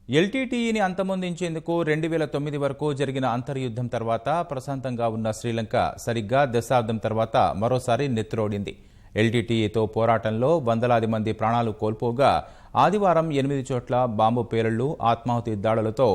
ఎల్టీటీఈని అంతమొందించేందుకు 2009 వరకు జరిగిన అంతర్యుద్ధం తర్వాత ప్రశాంతంగా ఉన్న శ్రీలంక సరిగ్గా దశాబ్దం తర్వాత మరోసారి నెత్తురోడింది. ఎల్టీటీఈతో పోరాటంలో వందలాది మంది ప్రాణాలు కోల్పోగా ఆదివారం 8 చోట్ల బాంబు పేలుళ్లు, ఆత్మాహుతి దాడులతో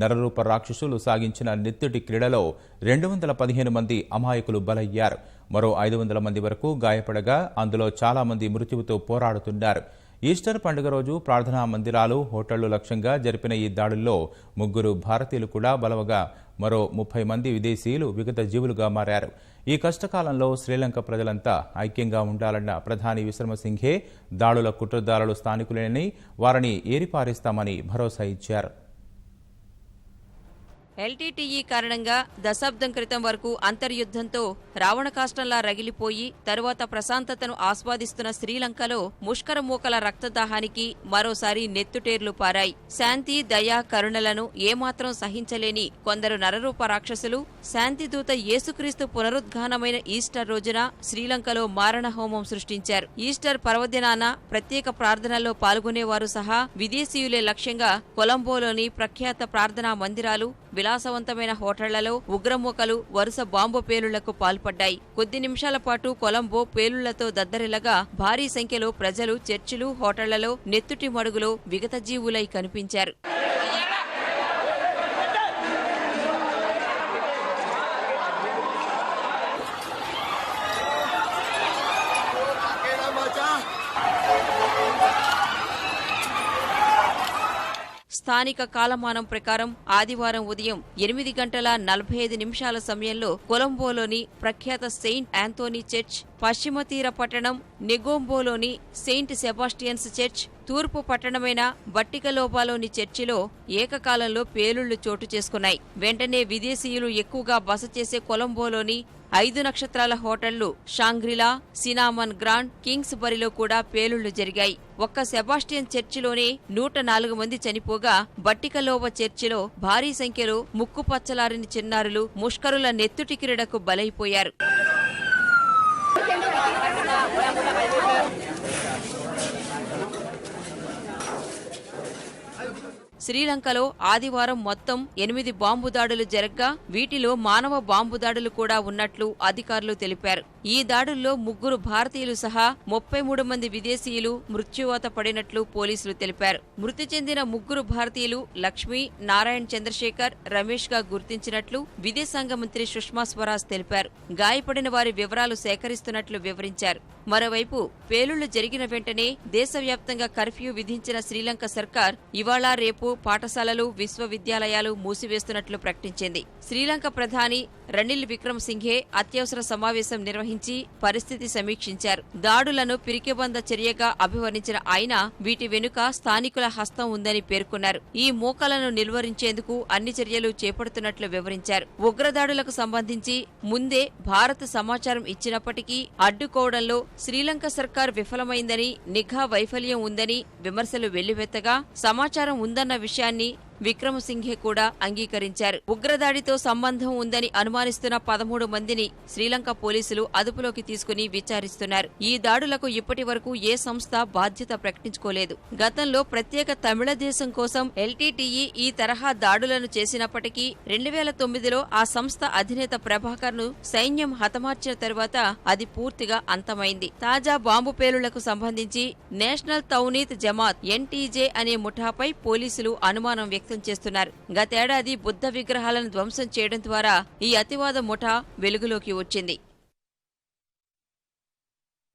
నరరూప రాక్షసులు సాగించిన నెత్తుటి క్రీడలో 215 మంది అమాయకులు బలయ్యారు. మరో 500 మంది వరకు గాయపడగా అందులో చాలా మంది మృత్యువుతో పోరాడుతున్నారు. ఈస్టర్ పండుగ రోజు ప్రార్థనా మందిరాలు, హోటళ్లు లక్ష్యంగా జరిపిన ఈ దాడుల్లో 3 భారతీయులు కూడా బలవగా మరో 30 మంది విదేశీయులు విగత జీవులుగా మారారు. ఈ కష్టకాలంలో శ్రీలంక ప్రజలంతా ఐక్యంగా ఉండాలన్న ప్రధాని విక్రమసింఘే దాడుల కుట్రదారులు స్థానికులేనని వారిని ఏరిపారేస్తామని భరోసా ఇచ్చారు. ఎల్టీటీఈ కారణంగా దశాబ్దం క్రితం వరకు అంతర్యుద్ధంతో రావణకాష్టంలా రగిలిపోయి తరువాత ప్రశాంతతను ఆస్వాదిస్తున్న శ్రీలంకలో ముష్కరమూకల రక్తదాహానికి మరోసారి నెత్తుటేర్లు పారాయి. శాంతి, దయ, కరుణలను ఏమాత్రం సహించలేని కొందరు నరరూప రాక్షసులు శాంతిదూత యేసుక్రీస్తు పునరుద్ఘానమైన ఈస్టర్ రోజున శ్రీలంకలో మారణహోమం సృష్టించారు. ఈస్టర్ పర్వదినాన ప్రత్యేక ప్రార్థనల్లో పాల్గొనేవారు సహా విదేశీయులే లక్ష్యంగా కొలంబోలోని ప్రఖ్యాత ప్రార్థనా మందిరాలు, విలాసవంతమైన హోటళ్లలో ఉగ్రమూకలు వరుస బాంబు పేలుళ్లకు పాల్పడ్డాయి. కొద్ది నిమిషాల పాటు కొలంబో పేలుళ్లతో దద్దరిల్లగా భారీ సంఖ్యలో ప్రజలు చర్చిలు, హోటళ్లలో నెత్తుటి మడుగులో విగతజీవులై కనిపించారు. స్థానిక కాలమానం ప్రకారం ఆదివారం ఉదయం 8:45 సమయంలో కొలంబోలోని ప్రఖ్యాత సెయింట్ ఆంథోనీ చర్చ్, పశ్చిమ తీర పట్టణం నెగోంబోలోని సెయింట్ సెబాస్టియన్స్ చర్చ్, తూర్పు పట్టణమైన బట్టికలోబాలోని చర్చిలో ఏకకాలంలో పేలుళ్లు చోటు చేసుకున్నాయి. వెంటనే విదేశీయులు ఎక్కువగా బస చేసే కొలంబోలోని 5 నక్షత్రాల హోటళ్లు షాంగ్రిలా, సినామన్ గ్రాండ్, కింగ్స్ బరిలో కూడా పేలుళ్లు జరిగాయి. ఒక్క సెబాస్టియన్ చర్చిలోనే 104 మంది చనిపోగా బట్టికలోబ చర్చిలో భారీ సంఖ్యలో ముక్కుపచ్చలారిన చిన్నారులు ముష్కరుల నెత్తుటి క్రీడకు బలైపోయారు. శ్రీలంకలో ఆదివారం మొత్తం 8 బాంబు దాడులు జరగ్గా వీటిలో మానవ బాంబు దాడులు కూడా ఉన్నట్లు అధికారులు తెలిపారు. ఈ దాడుల్లో 3 భారతీయులు సహా 33 మంది విదేశీయులు మృత్యువాత పడినట్లు పోలీసులు తెలిపారు. మృతి చెందిన 3 భారతీయులు లక్ష్మీ, నారాయణ్ చంద్రశేఖర్, రమేష్ గా గుర్తించినట్లు విదేశాంగ మంత్రి సుష్మా స్వరాజ్ తెలిపారు. గాయపడిన వారి వివరాలు సేకరిస్తున్నట్లు వివరించారు. మరోవైపు పేలుళ్లు జరిగిన వెంటనే దేశవ్యాప్తంగా కర్ఫ్యూ విధించిన శ్రీలంక సర్కార్ ఇవాళ రేపు పాఠశాలలు, విశ్వవిద్యాలయాలు మూసివేస్తున్నట్లు ప్రకటించింది. శ్రీలంక ప్రధాని రనిల్ విక్రమసింఘే అత్యవసర సమావేశం నిర్వహించి పరిస్థితి సమీక్షించారు. దాడులను పిరికిబంద చర్యగా అభివర్ణించిన ఆయన వీటి వెనుక స్థానికుల హస్తం ఉందని పేర్కొన్నారు. ఈ మోకాలను నిలువరించేందుకు అన్ని చర్యలు చేపడుతున్నట్లు వివరించారు. ఉగ్రదాడులకు సంబంధించి ముందే భారత్ సమాచారం ఇచ్చినప్పటికీ అడ్డుకోవడంలో శ్రీలంక సర్కార్ విఫలమైందని, నిఘా వైఫల్యం ఉందని విమర్శలు వెల్లువెత్తగా సమాచారం ఉందన్న విషయాన్ని విక్రమసింఘే కూడా అంగీకరించారు. ఉగ్రదాడితో సంబంధం ఉందని అనుమానిస్తున్న 13 మందిని శ్రీలంక పోలీసులు అదుపులోకి తీసుకుని విచారిస్తున్నారు. ఈ దాడులకు ఇప్పటి వరకు ఏ సంస్థ బాధ్యత ప్రకటించుకోలేదు. గతంలో ప్రత్యేక తమిళ దేశం కోసం ఎల్టీటీఈ ఈ తరహా దాడులను చేసినప్పటికీ 2009లో ఆ సంస్థ అధినేత ప్రభాకర్ ను సైన్యం హతమార్చిన తరువాత అది పూర్తిగా అంతమైంది. తాజా బాంబు పేలుళ్లకు సంబంధించి నేషనల్ తౌనీత్ జమాత్ (ఎన్టీజే) అనే ముఠాపై పోలీసులు అనుమానం వ్యక్తం చేస్తున్నారు. గతేడాది బుద్ధ విగ్రహాలను ధ్వంసం చేయడం ద్వారా ఈ అతివాద ముఠా వెలుగులోకి వచ్చింది.